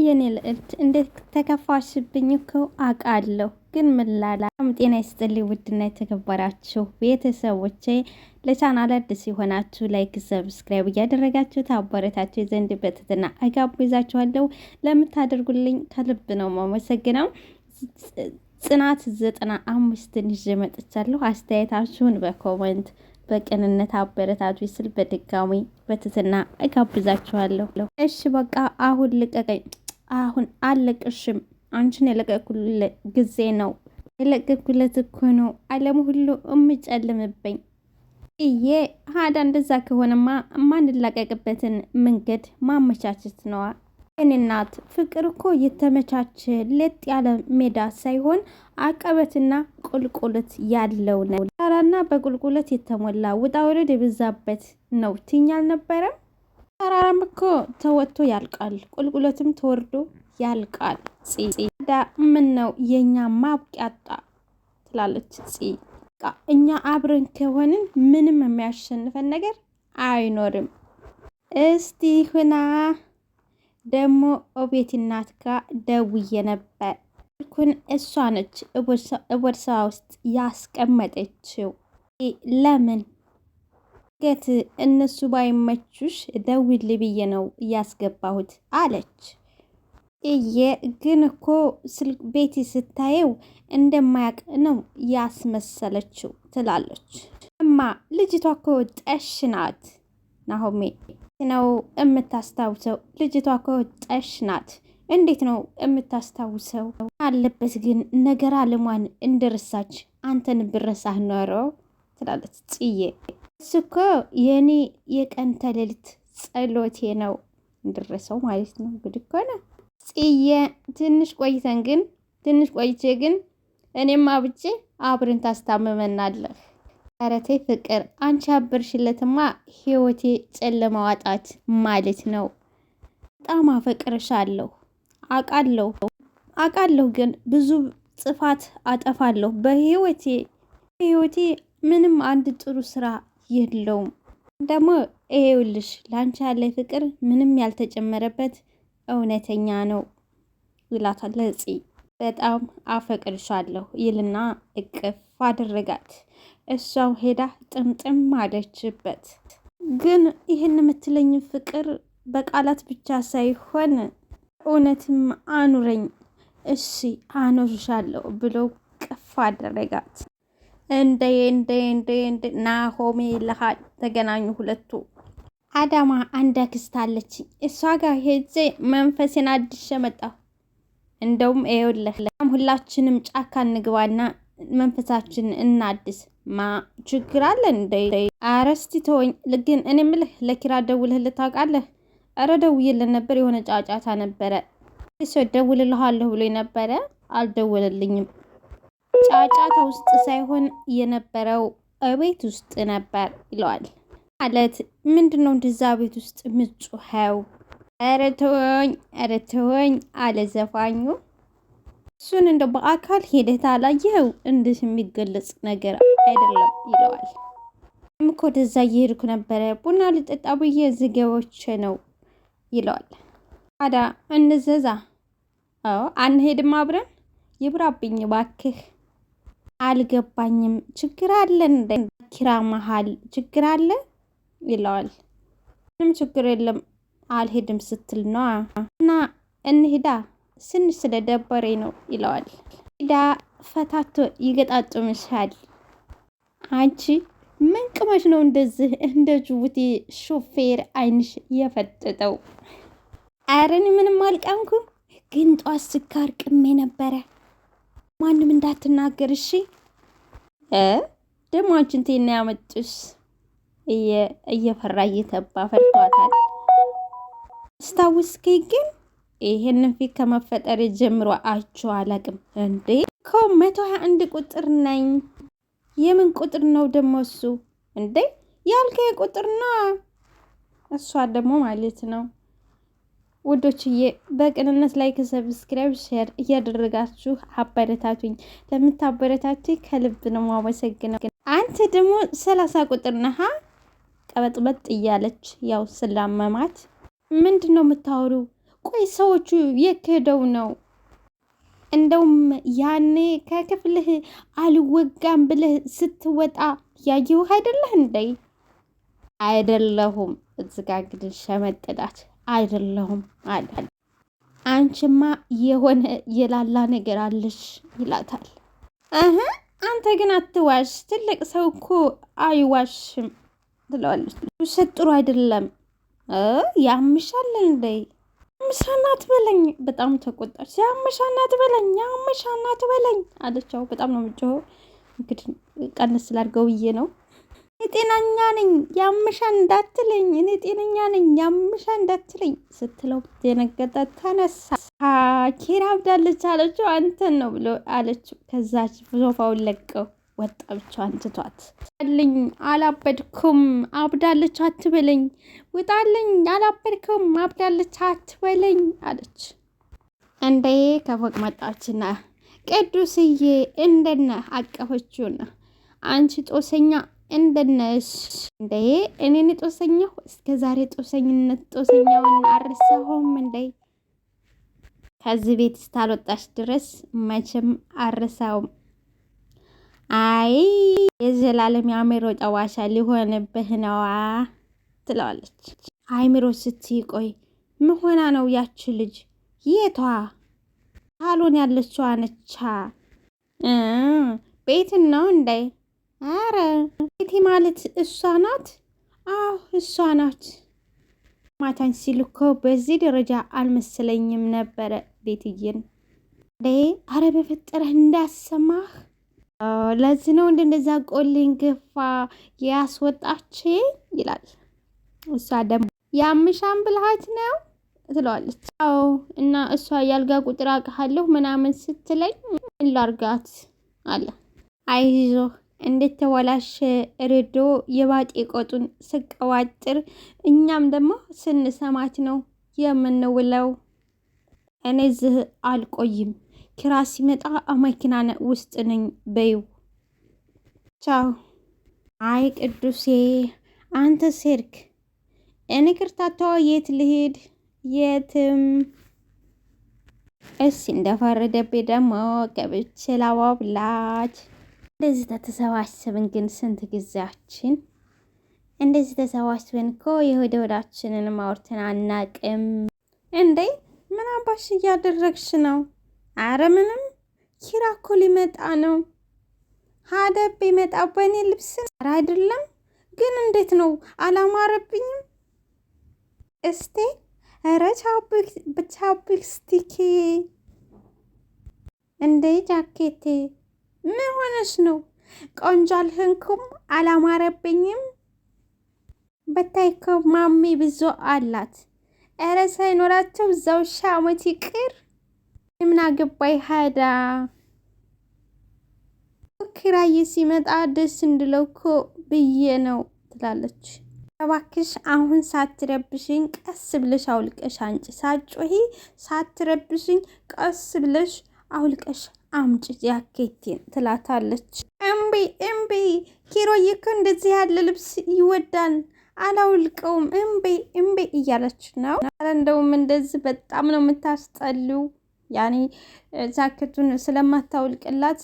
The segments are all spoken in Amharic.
የኔ ልዕልት እንዴት ተከፋሽብኝ እኮ አውቃለሁ፣ ግን ምን ላላ። ጤና ይስጥልኝ ውድና የተከበራችሁ ቤተሰቦቼ፣ ለቻናል አዲስ የሆናችሁ ላይክ፣ ሰብስክራይብ እያደረጋችሁ ታበረታችሁ ዘንድ በትህትና እጋብዛችኋለሁ። ለምታደርጉልኝ ከልብ ነው የማመሰግነው። ጽናት 95 ይዤ መጥቻለሁ። አስተያየታችሁን በኮሜንት በቅንነት አበረታቱ ስል በድጋሚ በትህትና እጋብዛችኋለሁ። እሺ በቃ አሁን ልቀቀኝ። አሁን አለቅሽም። አንቺን የለቀኩለት ጊዜ ነው። የለቀኩለት እኮ ነው ዓለም ሁሉ እምጨልምብኝ። ሀዳ እንደዛ ከሆነማ ማንላቀቅበትን መንገድ ማመቻቸት ነዋ። እኔ እናት ፍቅር እኮ የተመቻቸ ለጥ ያለ ሜዳ ሳይሆን አቀበትና ቁልቁለት ያለው ነው። ተራራና በቁልቁለት የተሞላ ውጣ ውረድ የበዛበት ነው ትኛ አልነበረም? ተራራም እኮ ተወጥቶ ያልቃል፣ ቁልቁለትም ተወርዶ ያልቃል። ዳ ምን ነው የኛ ማብቂያጣ ትላለች ፂ። እኛ አብረን ከሆንን ምንም የሚያሸንፈን ነገር አይኖርም። እስቲ ሁና ደግሞ ኦቤት እናት ጋር ደውዬ ነበር። ኩን እሷ ነች ቦርሳ ውስጥ ያስቀመጠችው። ለምን ገት እነሱ ባይመቹሽ ደውል ብዬ ነው እያስገባሁት አለች። ግን እኮ ቤቲ ስታየው እንደማያውቅ ነው ያስመሰለችው ትላለች። እማ ልጅቷ እኮ ጠሽ ናት። ናሆሜ ነው የምታስታውሰው። ልጅቷ እኮ ጠሽ ናት። እንዴት ነው የምታስታውሰው? አለበት ግን ነገር አለሟን እንደረሳች አንተን ብረሳህ ኖሮ ትላለች ጽዬ። እሱ እኮ የኔ የቀን ተሌሊት ጸሎቴ ነው እንድረሰው ማለት ነው። እንግዲህ እኮ ነው ጽዬ። ትንሽ ቆይቼ ግን እኔም አብጬ አብረን ታስታምመናለህ። ኧረ ተይ ፍቅር፣ አንቺ አበርሽለትማ ህይወቴ ጨለማ ዋጣት ማለት ነው። በጣም አፈቅርሻለሁ አውቃለሁ፣ ግን ብዙ ጥፋት አጠፋለሁ በህይወቴ ምንም አንድ ጥሩ ስራ የለውም። ደግሞ ይኸውልሽ ላንቺ ያለ ፍቅር ምንም ያልተጨመረበት እውነተኛ ነው ይላታል ለፂ። በጣም አፈቅርሻለሁ ይልና እቅፍ አደረጋት። እሷው ሄዳ ጥምጥም አለችበት። ግን ይህን የምትለኝ ፍቅር በቃላት ብቻ ሳይሆን እውነትም አኑረኝ። እሺ አኖርሻለሁ ብሎ ቅፍ አደረጋት። እንደ ናሆሜ ለሃል ተገናኙ ሁለቱ። አዳማ አንድ አክስት አለችኝ፣ እሷ ጋር ሄጄ መንፈሴን አድሼ መጣሁ። እንደውም ይኸውልህ ሁላችንም ጫካ እንግባና መንፈሳችን እናድስ። ችግር አለ እንደ አረስቲ ተወኝ። ግን እኔ ምልህ ለኪራ ደውልህ ታውቃለህ? ኧረ ደውዬለት ነበር፣ የሆነ ጫጫታ ነበረ። ሰው ደውልልሃለሁ ብሎ ነበረ፣ አልደወለልኝም። ጫጫታ ውስጥ ሳይሆን የነበረው ቤት ውስጥ ነበር ይለዋል። ማለት ምንድነው እንደዛ ቤት ውስጥ ምጩኸው? ኧረ ተወኝ አለ ዘፋኙ። እሱን እንደ በአካል ሄደህ አላየኸው? እንዲህ የሚገለጽ ነገር አይደለም ይለዋል። እኮ ወደዛ እየሄድኩ ነበረ፣ ቡና ልጠጣ ብዬ ዝገቦቼ ነው ይለዋል። ታዲያ እንዘዛ። አዎ አንሄድም አብረን? ይብራብኝ ባክህ። አልገባኝም። ችግር አለ እንደ ኪራ መሀል ችግር አለ ይለዋል። ምንም ችግር የለም አልሄድም ስትል ነዋ። እና እንሂዳ ስንሽ ስለደበረኝ ነው ይለዋል። ሂዳ ፈታቶ ይገጣጥምሻል። አንቺ ምን ቅመሽ ነው እንደዚህ እንደ ጅቡቲ ሾፌር አይንሽ የፈጠጠው? አረን ምንም አልቀምኩም፣ ግን ጧት ስካር ቅሜ ነበረ። ማንም እንዳትናገር እሺ። ደግሞ አንቺን ቴና ያመጡሽ እየፈራ እየተባ ፈርቷታል። ስታውስኪ ግን ይሄንን ፊት ከመፈጠር ጀምሮ አይቼው አላቅም። እንዴ እኮ 121 ቁጥር ነኝ። የምን ቁጥር ነው ደግሞ እሱ? እንዴ ያልከኝ ቁጥር ነው። እሷ ደግሞ ማለት ነው። ውዶችዬ በቅንነት ላይክ፣ ሰብስክራይብ፣ ሼር እያደረጋችሁ አበረታቱኝ። ለምታበረታቱኝ ከልብ ነው የማመሰግነው። አንተ ደግሞ 30 ቁጥር ነህ። ቀበጥበጥ እያለች ያው ስላመማት ምንድነው የምታወሩ? ቆይ ሰዎቹ የከደው ነው? እንደውም ያኔ ከክፍልህ አልወጋም ብለህ ስትወጣ ያየው አይደለህ እንዴ? አይደለሁም። እዚህ ጋ እንግዲህ ሸመጠዳት። አይደለሁም አለ። አንቺማ የሆነ የላላ ነገር አለሽ ይላታል። አንተ ግን አትዋሽ፣ ትልቅ ሰው እኮ አይዋሽም ትለዋለች። ውሸት ጥሩ አይደለም። ያምሻል እንዴ? ያምሻናት በለኝ። በጣም ተቆጣች። ያምሻናት በለኝ፣ ያምሻናት በለኝ አለቻው። በጣም ነው የምጮኸው። እንግዲህ ቀንስ ስላድርገው ብዬ ነው። እኔ ጤነኛ ነኝ ያምሻን እንዳትለኝ፣ እኔ ጤነኛ ነኝ ያምሻን እንዳትለኝ ስትለው ደነገጠ። ተነሳ። ኪራ አብዳለች አለችው። አንተን ነው ብሎ አለችው። ከዛች ሶፋውን ለቀው ወጣ። ብቻዋን ትቷት ልኝ አላበድኩም፣ አብዳለች አትበለኝ፣ ውጣልኝ፣ አላበድኩም፣ አብዳለች አትበለኝ አለች። እንዴ ከፎቅ መጣችና ቅዱስዬ እንደነ አቀፈችውና አንቺ ጦሰኛ እንደነሽ እንዴ? እኔን ጦሰኛው እስከ ዛሬ ጦሰኛውን አረሳሁም እንዴ? ከዚህ ቤት እስካልወጣሽ ድረስ መቼም አረሳውም። አይ የዘላለም የአእምሮ ጠዋሻ ሊሆንብህ ነዋ ትለዋለች። አእምሮ ስትይ ቆይ ምሆና ነው ያች ልጅ? የቷ? ሳሎን ያለችዋ ነቻ። ቤትን ነው እንዴ? አረ ቤቴ ማለት እሷ ናት። አዎ እሷ ናት። ማታን ሲል እኮ በዚህ ደረጃ አልመሰለኝም ነበረ ቤትዬን። አረ በፈጠረህ እንዳሰማህ። ለዚህ ነው እንደዛ ቆልኝ ግፋ ያስወጣች ይላል። እሷ ደግሞ ያምሻን ብልሃት ነው ትለዋለች። አዎ እና እሷ ያልጋ ቁጥር አውቃለሁ ምናምን ስትለኝ ላርጋት አለ። አይዞህ እንዴት ተወላሽ ሬዶ የባጤ ቆጡን ስቀዋጥር እኛም ደግሞ ስንሰማት ነው የምንውለው። እኔ እዚህ አልቆይም፣ ኪራ ሲመጣ መኪና ውስጥ ነኝ በይው። ቻው። አይ ቅዱሴ አንተ ሴርክ እኔ ክርታታዋ የት ልሄድ? የትም። እሺ እንደፈረደብኝ ደግሞ ገብቼ ላዋብላት። እንደዚህ ተሰባስበን ግን ስንት ጊዜያችን እንደዚህ ተሰባስበን እኮ የሆደ ወዳችንን ማውርተን አናቅም እንዴ? ምን አባሽ እያደረግሽ ነው? አረ ምንም። ኪራ እኮ ሊመጣ ነው። ሀደብ ይመጣ በእኔ ልብስ ኧረ አይደለም ግን እንዴት ነው? አላማረብኝም። እስቴ ኧረ ቻፕስቲኬ እንዴ ጃኬቴ ምን ሆነሽ ነው? ቆንጆ አልሆንኩም፣ አላማረብኝም። በታይኮ ማሜ ብዙ አላት። ኧረ ሳይኖራቸው እዛው ሻመት ይቅር። ምን አገባይ ሀዳ ኪራዬ ሲመጣ ደስ እንድለው እኮ ብዬ ነው ትላለች። እባክሽ አሁን ሳትረብሽኝ ቀስ ብለሽ አውልቀሽ አንጭ፣ ሳጮሂ ሳትረብሽኝ ቀስ ብለሽ አውልቀሽ አምጭ ጃኬቴን ትላታለች። እምቢ ኪሮዬ እኮ እንደዚህ ያለ ልብስ ይወዳል፣ አላውልቀውም እምቢ እያለች ነው። እንደውም እንደዚህ በጣም ነው የምታስጠሉ። ያኔ ጃኬቱን ስለማታውልቅላት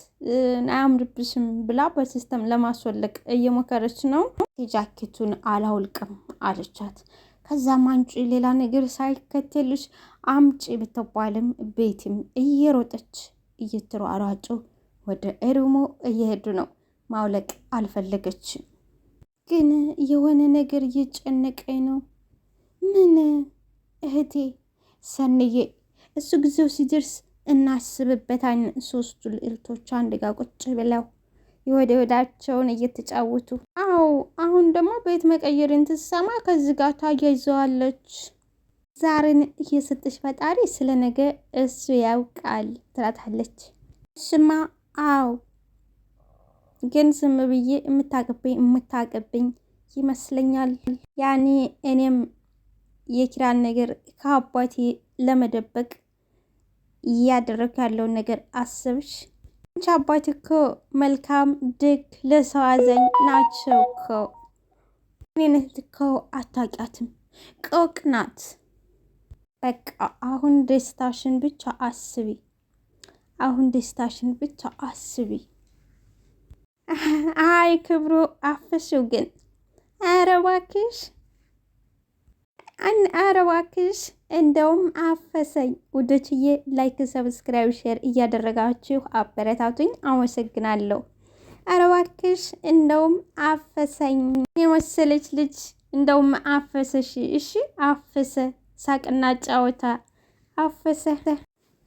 አያምርብሽም ብላ በሲስተም ለማስወለቅ እየሞከረች ነው። ጃኬቱን አላውልቅም አለቻት። ከዛም አንጪ ሌላ ነገር ሳይከተልሽ አምጪ ብትባልም ቤትም እየሮጠች እየተሯሯጡ ወደ ኤሩሞ እየሄዱ ነው። ማውለቅ አልፈለገችም፣ ግን የሆነ ነገር እየጨነቀኝ ነው። ምን እህቴ ሰንዬ፣ እሱ ጊዜው ሲደርስ እናስብበታለን። ሶስቱ ልዕልቶች አንድ ጋር ቁጭ ብለው የወደ ወዳቸውን እየተጫወቱ። አዎ አሁን ደግሞ ቤት መቀየርን ትሰማ ከዚህ ጋር ታያይዘዋለች። ዛሬን እየሰጠች ፈጣሪ ስለ ነገ እሱ ያውቃል ትላታለች። እሽማ አዎ፣ ግን ዝም ብዬ የምታቀብኝ ይመስለኛል። ያኔ እኔም የኪራን ነገር ከአባቴ ለመደበቅ እያደረግ ያለውን ነገር አስብሽ። አንቺ አባት እኮ መልካም ደግ ለሰው አዛኝ ናቸው እኮ። እኔነት እኮ አታውቂያትም፣ ቆቅ ናት። በቃ አሁን ደስታሽን ብቻ አስቢ። አሁን ደስታሽን ብቻ አስቢ። አይ ክብሩ አፍሽው ግን ኧረ እባክሽ ኧረ እባክሽ እንደውም አፈሰኝ። ውዶችዬ ላይክ፣ ሰብስክራይብ፣ ሼር እያደረጋችሁ አበረታቱኝ። አመሰግናለሁ። ኧረ እባክሽ እንደውም አፈሰኝ የመሰለች ልጅ እንደውም አፈሰሽ። እሺ አፈሰ ሳቅና ጫወታ አፈሰ።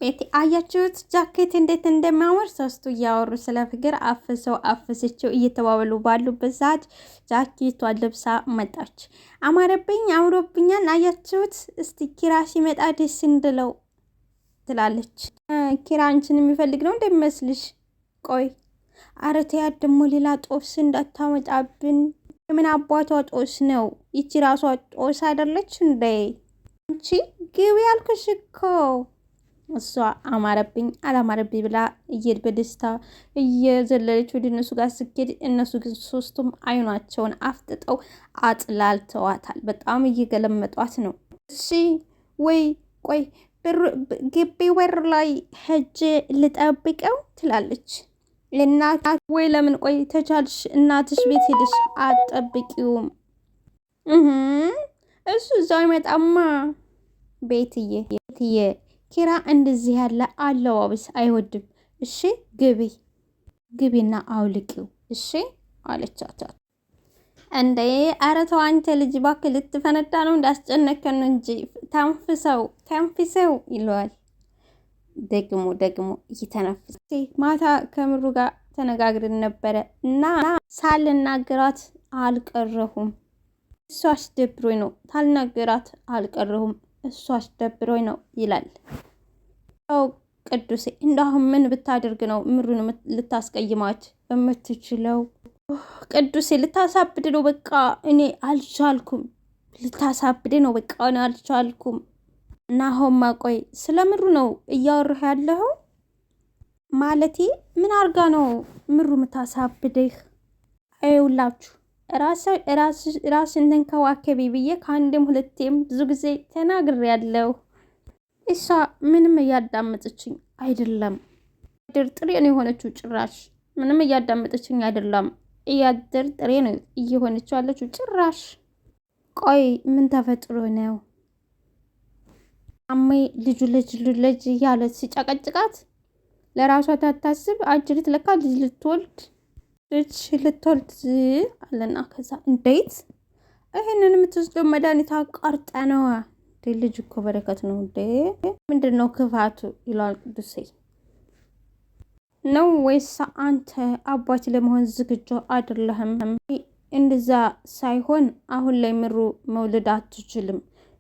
ቤቲ አያችሁት ጃኬት እንዴት እንደሚያምር? ሶስቱ እያወሩ ስለ ፍቅር አፍሰው አፍሰችው እየተባበሉ ባሉበት ሰዓት ጃኬቷን ለብሳ መጣች። አማረብኝ፣ አምሮብኛል። አያችሁት? እስቲ ኪራ ሲመጣ ደስ እንድለው ትላለች። ኪራ አንቺን የሚፈልግ ነው እንደሚመስልሽ? ቆይ ኧረ ተያት ደግሞ ሌላ ጦስ እንዳታመጣብን። የምን አባቷ ጦስ ነው? ይቺ ራሷ ጦስ አይደለች እንዴ? አንቺ ግቢ ያልኩሽ እኮ። እሷ አማረብኝ አላማረብኝ ብላ በደስታ እየዘለለች ወደ እነሱ ጋር ስኬድ፣ እነሱ ግን ሶስቱም አይኗቸውን አፍጥጠው አጥላልተዋታል። በጣም እየገለመጧት ነው። እሺ ወይ ቆይ ግቢ በር ላይ ሄጄ ልጠብቀው ትላለች። እናት ወይ ለምን ቆይ ተቻልሽ እናትሽ ቤት ሄደሽ አትጠብቂውም? እሱ እዛው ይመጣማ። ቤትዬ ኪራ እንደዚህ ያለ አለባበስ አይወድም። እሺ ግቢና አውልቂው እሺ አለቻት። እንዴ ኧረ ተው አንተ ልጅ እባክህ ልትፈነዳ ነው እንዳስጨነከን ነው እንጂ ተንፍሰው ይለዋል። ደግሞ እየተነፍሰ ማታ ከምሩ ጋር ተነጋግረን ነበረ እና ሳልናገራት አልቀረሁም። እሷ አስደብሮኝ ነው ታልናገራት አልቀረሁም። እሷ አስደብሮኝ ነው ይላል። ያው ቅዱሴ እንዳሁን ምን ብታደርግ ነው ምሩን ልታስቀይማት የምትችለው? ቅዱሴ ልታሳብድ ነው በቃ። እኔ አልቻልኩም። ልታሳብድ ነው በቃ። እኔ አልቻልኩም። እና አሁንማ ቆይ ስለ ምሩ ነው እያወራህ ያለኸው? ማለቴ ምን አርጋ ነው ምሩ የምታሳብድህ? አይውላችሁ ራስን ተንከባከቢ ብዬ ከአንድም ሁለቴም ብዙ ጊዜ ተናግሬያለሁ። እሷ ምንም እያዳመጠችኝ አይደለም። ጥሬ ነው የሆነችው። ጭራሽ ምንም እያዳመጠችኝ አይደለም። ጥሬ ነው እየሆነችው ያለችው ጭራሽ። ቆይ ምን ተፈጥሮ ነው? አሜ ልጁ ልጅ እያለ ሲጨቀጭቃት ለራሷ ታታስብ አጅሪት ለካ ልጅ ልትወልድ አለና ከዛ እንዴት ይሄንን የምትወስደው መድኃኒት አቃርጠ ነዋ። ልጅ እኮ በረከት ነው እንዴ! ምንድን ነው ክፋቱ? ይላል ቅዱሴ። ነው ወይስ አንተ አባት ለመሆን ዝግጁ አይደለህም? እንደዛ ሳይሆን አሁን ላይ ምሩ መውለድ አትችልም።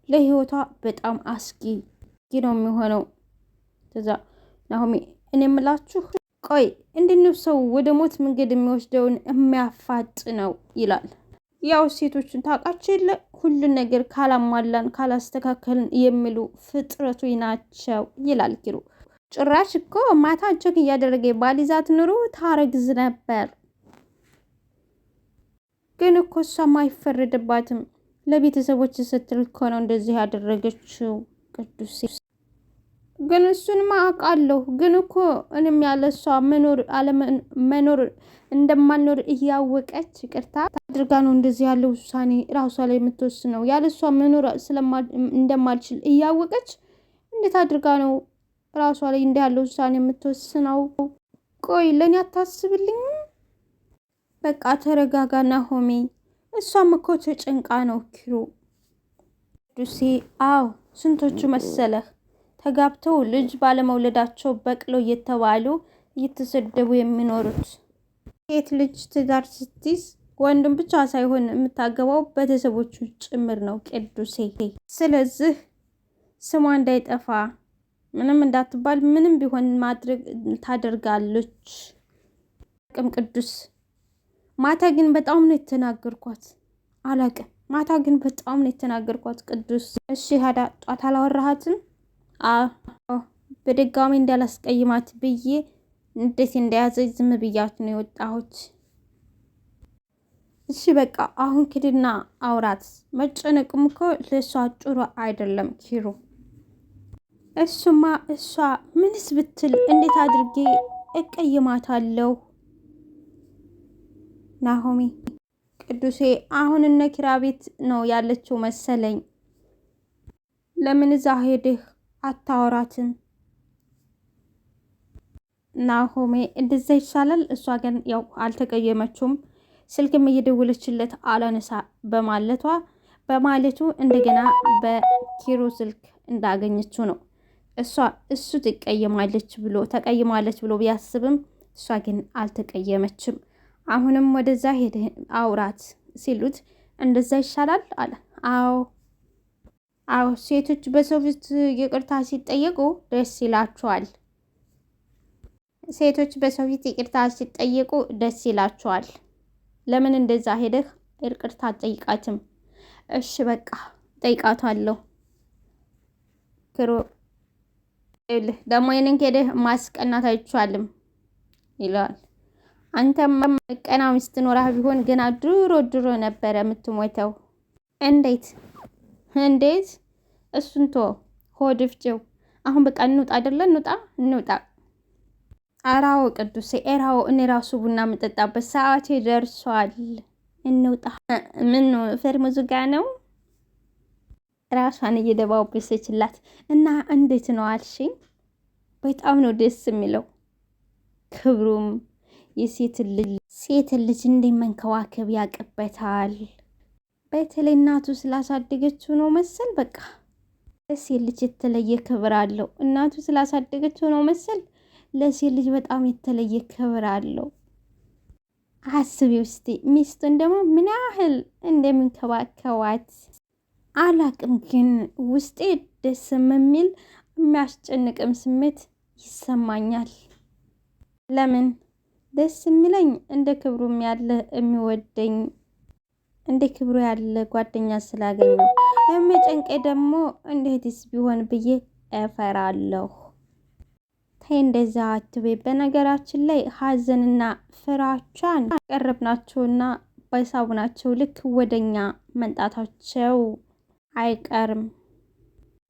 ለህይወቷ በጣም አስጊ ነው የሚሆነው። ከዛ ናሆሜ እኔ የምላችሁ ቆይ እንድንው ሰው ወደ ሞት መንገድ የሚወስደውን የሚያፋጥ ነው ይላል። ያው ሴቶችን ታውቃቸው የለ ሁሉን ነገር ካላሟላን ካላስተካከልን የሚሉ ፍጥረቱ ናቸው ይላል ኪሩ። ጭራሽ እኮ ማታ ቸክ እያደረገ ባሊዛት ኑሮ ታረግዝ ነበር። ግን እኮ እሷም አይፈረድባትም። ለቤተሰቦች ስትል እኮ ነው እንደዚህ ያደረገችው። ቅዱሴ ግን እሱንማ አውቃለሁ። ግን እኮ እኔም ያለ እሷ መኖር እንደማልኖር እያወቀች ይቅርታ አድርጋ ነው እንደዚህ ያለው ውሳኔ ራሷ ላይ የምትወስነው። ያለ እሷ መኖር እንደማልችል እያወቀች እንዴት አድርጋ ነው ራሷ ላይ እንደ ያለው ውሳኔ የምትወስነው? ቆይ ለእኔ አታስብልኝ? በቃ ተረጋጋ ናሆሜ። እሷም እኮ ተጨንቃ ነው ኪሩ። ቅዱሴ አዎ ስንቶቹ መሰለህ ተጋብተው ልጅ ባለመውለዳቸው በቅለው እየተባሉ እየተሰደቡ የሚኖሩት። ሴት ልጅ ትዳር ስትይዝ ወንድም ብቻ ሳይሆን የምታገባው ቤተሰቦቹ ጭምር ነው ቅዱሴ። ስለዚህ ስሟ እንዳይጠፋ ምንም እንዳትባል ምንም ቢሆን ማድረግ ታደርጋለች። ቅዱስ ማታ ግን በጣም ነው የተናገርኳት። አላቅም ማታ ግን በጣም ነው የተናገርኳት ቅዱስ። እሺ ሀዳ ጧት አላወራሃትም? በድጋሚ እንዳላስቀይማት ብዬ እንዴት እንደያዘች ዝም ብያት ነው የወጣሁት። እሺ በቃ አሁን ክድና አውራት። መጨነቅም እኮ ለሷ ጥሩ አይደለም ኪሩ። እሱማ እሷ ምንስ ብትል እንዴት አድርጌ እቀይማታለሁ? ናሆሚ ቅዱሴ አሁን እነ ኪራ ቤት ነው ያለችው መሰለኝ። ለምን እዛ ሄድህ አታወራትም? ናሆሜ እንደዛ ይሻላል። እሷ ግን ያው አልተቀየመችውም። ስልክም እየደወለችለት አላነሳ በማለቱ እንደገና በኪሮ ስልክ እንዳገኘችው ነው። እሱ ተቀይማለች ብሎ ቢያስብም እሷ ግን አልተቀየመችም። አሁንም ወደዛ ሄደ አውራት ሲሉት እንደዛ ይሻላል አለ። አዎ ሴቶች በሰው ፊት ይቅርታ ሲጠየቁ ደስ ይላቸዋል። ለምን እንደዛ ሄደህ ይቅርታ አትጠይቃትም? እሺ በቃ ጠይቃታለሁ። ክሮ ደግሞ ይህንን ሄደህ ማስቀናት አይቻልም ይለዋል። አንተም ቀና ሚስት ኖራህ ቢሆን ገና ድሮ ነበረ የምትሞተው። እንዴት? እሱን ሆድ ፍጭው። አሁን በቃ እንውጣ አይደለ? እንውጣ። አራው ቅዱሴ ኤራው እኔ ራሱ ቡና የምጠጣበት ሰዓቴ ደርሷል። እንውጣ። ምን ፈርሙዙ ጋ ነው? ራሷን እየደባበሰችላት እና እንዴት ነው አልሽኝ? በጣም ነው ደስ የሚለው። ክብሩም ሴት ልጅ እንዴት መንከባከብ ያቅበታል። በተለይ እናቱ ስላሳደገችው ነው መሰል። በቃ ለሴት ልጅ የተለየ ክብር አለው። እናቱ ስላሳደገችው ነው መሰል። ለሴት ልጅ በጣም የተለየ ክብር አለው። አስቢ ውስጥ ሚስቱን ደግሞ ምን ያህል እንደሚንከባከዋት አላቅም፣ ግን ውስጤ ደስ የሚል የሚያስጨንቅም ስሜት ይሰማኛል። ለምን ደስ የሚለኝ እንደ ክብሩም ያለ የሚወደኝ እንደ ክብሩ ያለ ጓደኛ ስላገኘው፣ የሚጨንቀኝ ደግሞ እንዴትስ ቢሆን ብዬ እፈራለሁ። ተይ እንደዛ አትበይ። በነገራችን ላይ ሀዘንና ፍራቻን ቀረብናቸውና ባይሳቡናቸው ልክ ወደኛ መንጣታቸው አይቀርም።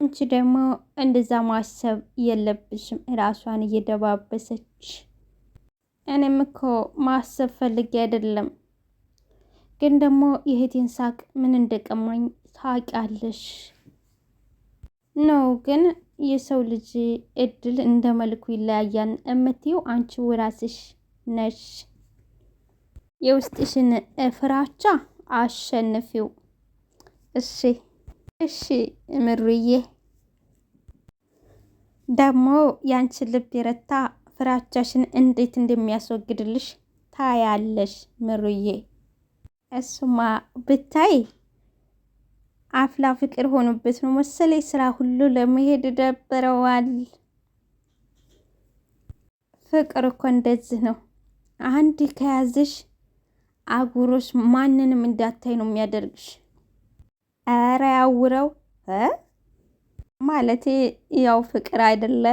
አንቺ ደግሞ እንደዛ ማሰብ የለብሽም። ራሷን እየደባበሰች እኔም እኮ ማሰብ ፈልጌ አይደለም፣ ግን ደግሞ የእህቴን ሳቅ ምን እንደቀማኝ ታውቂያለሽ ነው። ግን የሰው ልጅ እድል እንደ መልኩ ይለያያል እምትይው አንቺ ራስሽ ነሽ። የውስጥሽን ፍራቻ አሸንፊው። እሺ ምሩዬ። ደግሞ ያንቺን ልብ የረታ ፍራቻሽን እንዴት እንደሚያስወግድልሽ ታያለሽ ምሩዬ። እሱማ ብታይ አፍላ ፍቅር ሆኖበት ነው መሰለኝ ስራ ሁሉ ለመሄድ ደበረዋል። ፍቅር እኮ እንደዚህ ነው። አንድ ከያዝሽ አጉሮሽ ማንንም እንዳታይ ነው የሚያደርግሽ። ኧረ ያውረው ማለቴ ያው ፍቅር አይደለ?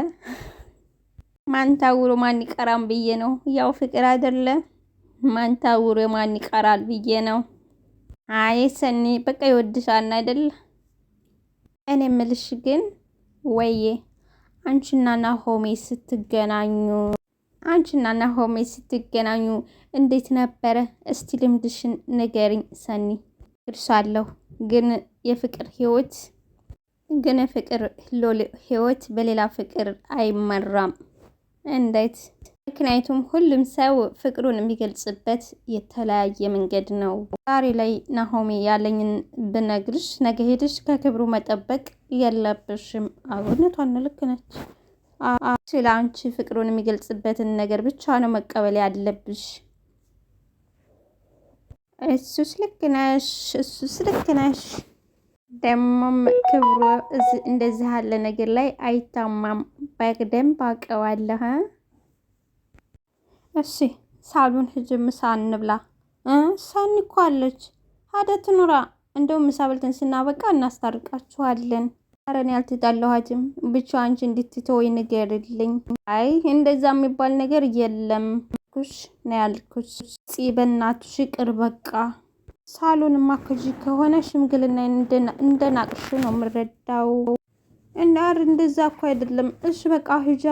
ማን ታውሮ ማን ይቀራም ብዬ ነው። ያው ፍቅር አይደለ? ማን ታውሮ ማን ይቀራል ብዬ ነው። አይ ሰኒ በቃ ይወድሻል አይደል? እኔ የምልሽ ግን ወዬ አንቺና ናሆሜ ስትገናኙ እንዴት ነበረ? እስቲ ልምድሽን ንገሪኝ ሰኒ። እርሳለሁ ግን የፍቅር ህይወት በሌላ ፍቅር አይመራም። እንዴት? ምክንያቱም ሁሉም ሰው ፍቅሩን የሚገልጽበት የተለያየ መንገድ ነው። ዛሬ ላይ ናሆሜ ያለኝን ብነግርሽ ነገ ሄድሽ ከክብሩ መጠበቅ የለብሽም። እውነቷን ነው፣ ልክ ነች። ስለ አንቺ ፍቅሩን የሚገልጽበትን ነገር ብቻ ነው መቀበል ያለብሽ። እሱስ ልክ ነሽ። ደግሞም ክብሩ እንደዚህ ያለ ነገር ላይ አይታማም። በደንብ አውቀዋለሁ። እሺ ሳሎን ሂጅ ምሳ እንብላ። ሰኒ እኮ አለች። ሀደ ትኑራ። እንደውም ምሳ በልተን ስናበቃ እናስታርቃችኋለን። ኧረ እኔ አልተጣላኋትም፣ ብቻ አንቺ እንድትተወኝ ንገሪልኝ። አይ እንደዛ የሚባል ነገር የለም ኩሽ ነው ያልኩሽ። በእናትሽ ይቅር በቃ። ሳሎን ማከጂ ከሆነ ሽምግልና እንደናቅሽ ነው የምረዳው። እና እንደዛ እኮ አይደለም። እሺ በቃ ሂጃ።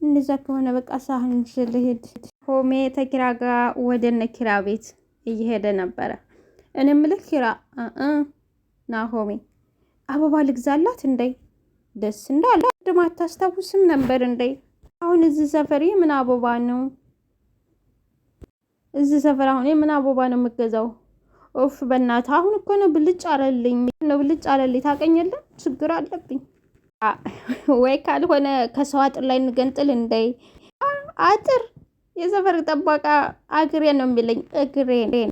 እንደዛ ከሆነ በቃ ሳህን ልሄድ። ሆሜ ተኪራ ጋር ወደ እነ ኪራ ቤት እየሄደ ነበረ። እኔ የምልህ ኪራ ናሆሜ አበባ ልግዛላት እንዴ? ደስ እንዳለ ደማ አታስታውስም ነበር እንዴ? አሁን እዚህ ሰፈር ምን አበባ ነው? እዚህ ሰፈር አሁን ምን አበባ ነው የምገዛው? ኦፍ በእናትህ አሁን እኮ ነው ብልጭ አለልኝ። ታውቀኛለህ? ችግር አለብኝ ወይ? ካልሆነ ከሰው አጥር ላይ እንገንጥል እንዴ? አጥር የሰፈር ጠባቃ እግሬ ነው የሚለኝ። እግሬ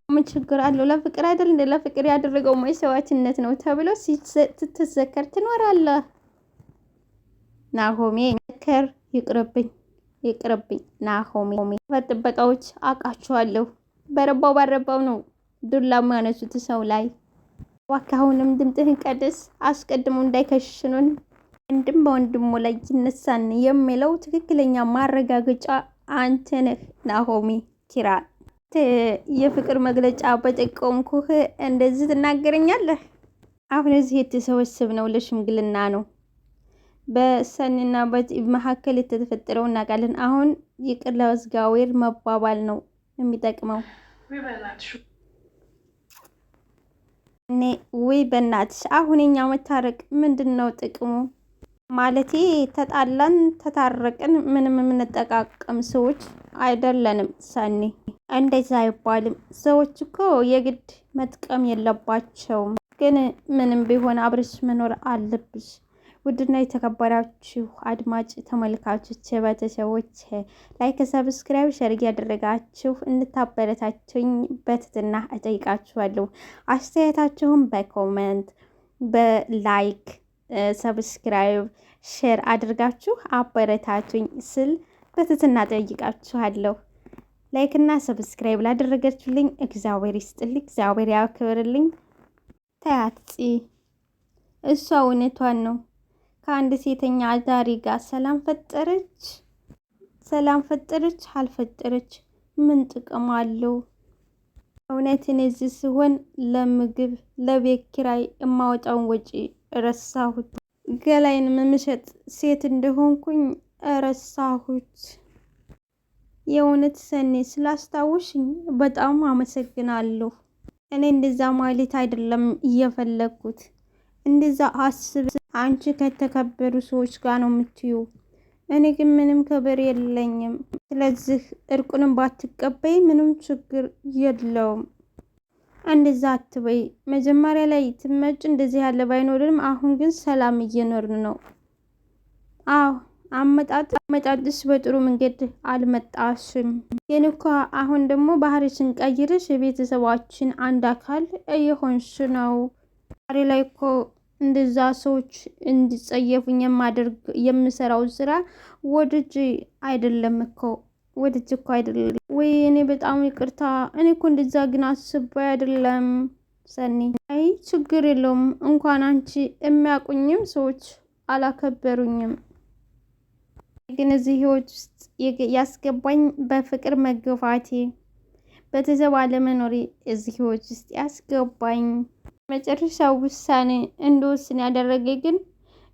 ምን ችግር አለው? ለፍቅር አይደል እንደ ለፍቅር ያደረገው መስዋዕትነት ነው ተብሎ ስትዘከር ትኖራለህ። ናሆሜ ከር ይቅርብኝ ናሆሜ። ጥበቃዎች አውቃቸዋለሁ። በረባው ባረባው ነው ዱላ የሚያነሱት ሰው ላይ። ዋካሁንም ድምጥህን ቀድስ፣ አስቀድሞ እንዳይከሽኑን ወንድም በወንድሙ ላይ ይነሳን የሚለው ትክክለኛ ማረጋገጫ አንተ ነህ ናሆሜ። ኪራ የፍቅር መግለጫ በጠቆምኩህ እንደዚህ ትናገረኛለህ? አሁን እዚህ የተሰበሰብ ነው ለሽምግልና ነው። በሰኒና መካከል የተፈጠረው እናውቃለን። አሁን ይቅር ለእግዚአብሔር መባባል ነው የሚጠቅመው። ወይ በእናትሽ አሁን እኛ መታረቅ ምንድን ነው ጥቅሙ? ማለቴ ተጣላን ተታረቅን ምንም የምንጠቃቀም ሰዎች አይደለንም ሰኒ። እንደዛ አይባልም። ሰዎች እኮ የግድ መጥቀም የለባቸውም። ግን ምንም ቢሆን አብረሽ መኖር አለብሽ። ውድና የተከበራችሁ አድማጭ ተመልካቾች ቤተሰቦች ላይክ፣ ሰብስክራይብ፣ ሸር እያደረጋችሁ እንድታበረታችሁኝ በትህትና እጠይቃችኋለሁ። አስተያየታችሁን በኮሜንት በላይክ ሰብስክራይብ ሼር አድርጋችሁ አበረታቱኝ ስል በትህትና ጠይቃችኋለሁ። ላይክ እና ሰብስክራይብ ላደረጋችሁልኝ እግዚአብሔር ይስጥልኝ፣ እግዚአብሔር ያክብርልኝ። ታያጽ እሷ እውነቷን ነው። ከአንድ ሴተኛ አዳሪ ጋር ሰላም ፈጠረች አልፈጠረች ምን ጥቅም አለው? እውነትን እዚህ ሲሆን ለምግብ ለቤት ኪራይ የማወጣውን ወጪ ረሳሁት። ገላይን የምሸጥ ሴት እንደሆንኩኝ ረሳሁት። የእውነት ሰኔ ስላስታውሽኝ በጣም አመሰግናለሁ። እኔ እንደዛ ማለት አይደለም እየፈለግኩት። እንደዛ አስብ። አንቺ ከተከበሩ ሰዎች ጋር ነው የምትዩ። እኔ ግን ምንም ክብር የለኝም። ስለዚህ እርቁንም ባትቀበይ ምንም ችግር የለውም። እንደዛ አትበይ። መጀመሪያ ላይ ትመጭ እንደዚህ ያለ ባይኖርንም አሁን ግን ሰላም እየኖርን ነው። አዎ አመጣጥሽ በጥሩ መንገድ አልመጣሽም። ግን እኮ አሁን ደግሞ ባህሪሽን ቀይረሽ የቤተሰባችን አንድ አካል እየሆንሽ ነው። ዛሬ ላይ እኮ እንደዛ ሰዎች እንዲጸየፉኝ የምሰራው ስራ ወድጄ አይደለም እኮ አይደለም። ወይ እኔ በጣም ይቅርታ። እኔ እኮ እንደዛ ግን አስቤ አይደለም ሰኒ። አይ ችግር የለውም። እንኳን አንቺ የሚያውቁኝም ሰዎች አላከበሩኝም። ግን እዚህ ህይወት ውስጥ ያስገባኝ በፍቅር መገፋቴ፣ ቤተሰብ አለመኖሬ እዚህ ህይወት ውስጥ ያስገባኝ። መጨረሻው ውሳኔ እንደወስን ያደረገ ግን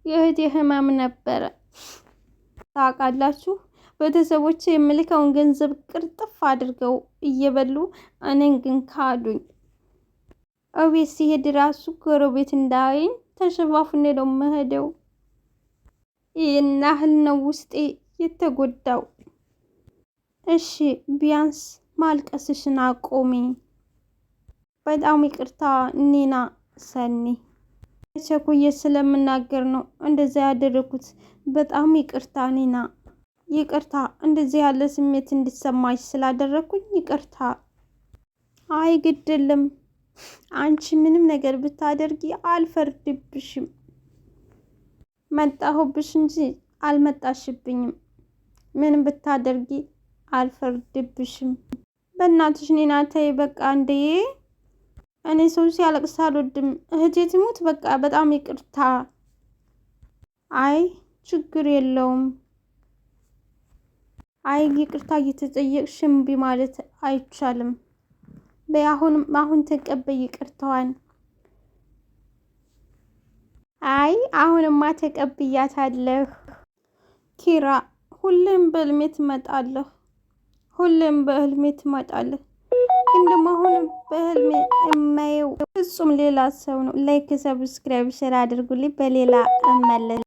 የእህቴ ህመም ነበረ። ታውቃላችሁ፣ ቤተሰቦች የምልከውን ገንዘብ ቅርጥፍ አድርገው እየበሉ እኔን ግን ካዱኝ። እቤት ሲሄድ ራሱ ጎረቤት እንዳይኝ ተሸፋፍኔ ነው የምሄደው። ይህን ያህል ነው ውስጤ የተጎዳው። እሺ ቢያንስ ማልቀስሽን አቆሚ። በጣም ይቅርታ ኒና። ሰኒ ቸኩዬ ስለምናገር ነው እንደዛ ያደረኩት። በጣም ይቅርታ ኒና። ይቅርታ እንደዚህ ያለ ስሜት እንዲሰማሽ ስላደረኩኝ ይቅርታ። አይ ግድልም። አንቺ ምንም ነገር ብታደርጊ አልፈርድብሽም። መጣሁብሽ እንጂ አልመጣሽብኝም። ምንም ብታደርጊ አልፈርድብሽም። በእናትሽ ኒና ተይ በቃ እንዴ። እኔ ሰው ሲያለቅስ አልወድም። እህቴ ትሙት በቃ በጣም ይቅርታ። አይ ችግር የለውም። አይ ይቅርታ እየተጠየቅሽ እምቢ ማለት አይቻልም። አሁን ተቀበይ ይቅርታዋን። አይ አሁንማ ተቀብያታለሁ። ኪራ ሁሌም በህልሜ ትመጣለህ፣ ሁሌም በህልሜ ትመጣለህ። ግን ደግሞ አሁን በህልሜ የማየው ፍጹም ሌላ ሰው ነው። ላይክ ሰብስክራይብ ሼር አድርጉልኝ። በሌላ እመለስ